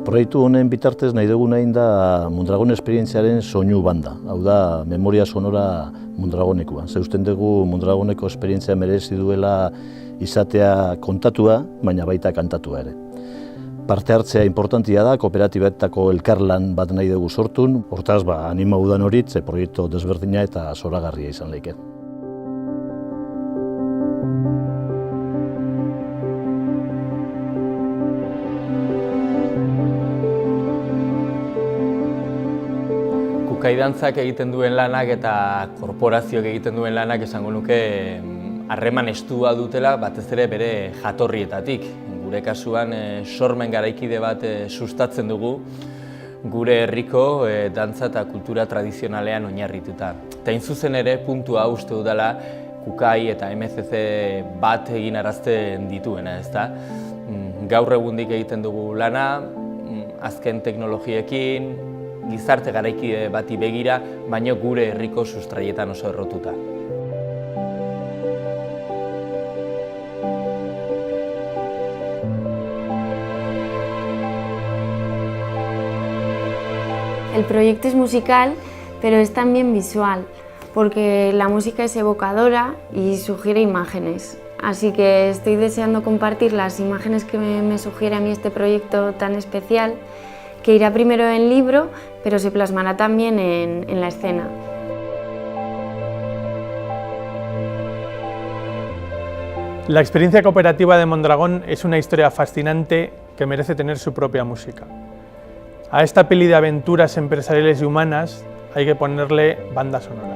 Proiektu honen bitartez nahi duguna da Mondragon esperientziaren soinu banda. Hau da, memoria sonora Mondragonekoa. Zeusten dugu Mondragoneko esperientzia merezi duela izatea kontatua, baina baita kantatua ere. Parte hartzea importantia da, kooperatibetako elkarlan bat nahi dugu sortun. Hortaz, anima udan horit, proiektu desberdina eta zoragarria izan leike. Kukai dantzak egiten duen lanak eta korporazioak egiten duen lanak esango nuke harreman estua dutela batez ere bere jatorrietatik. Gure kasuan sormen garaikide bat sustatzen dugu gure herriko dantza eta kultura tradizionalean oinarrituta. Eta hain zuzen ere puntua uste dudala Kukai eta MCC bat egin arazten dituena, ezta? Gaur egundik egiten dugu lana, azken teknologiekin, gizarte garaikide bati begira, baina gure herriko sustraietan oso errotuta. El proyecto es musical, pero es también visual, porque la música es evocadora y sugiere imágenes. Así que estoy deseando compartir las imágenes que me sugiere a mí este proyecto tan especial, que irá primero en libro, pero se plasmará también en la escena. La experiencia cooperativa de Mondragón es una historia fascinante que merece tener su propia música. A esta peli de aventuras empresariales y humanas hay que ponerle banda sonora.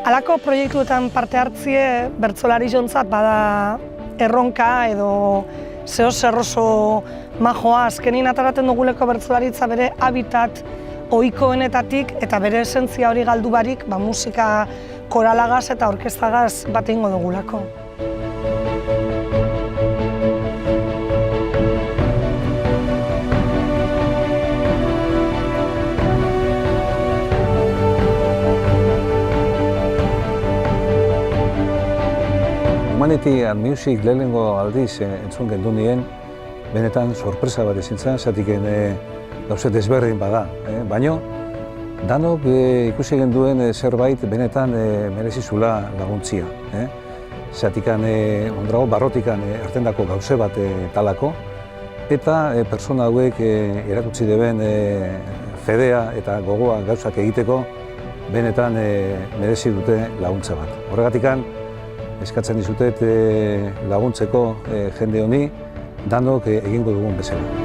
Halako proiektuetan parte hartzie bertsolari jontzat bada erronka edo zer oso majoa. Azkenin ataraten duguleko bertsolaritza bere habitat ohikoenetatik eta bere esentzia hori galdu barik musika koralagaz eta orkestagaz bat egingo dugulako. Humanity and Music lehenengo aldiz entzun gendu nien, benetan sorpresa bat izan zen, zatiken gauze desberdin bada. Baina, danok ikusi genduen zerbait benetan merezizula laguntzia. Zatikan Mondragon barrotikan ertendako gauze bat talako, eta persona hauek erakutsi deben fedea eta gogoa gauzak egiteko benetan merezi dute laguntza bat. Horregatikan, eskatzen dizutet laguntzeko jende honi danok egingo dugun bezala.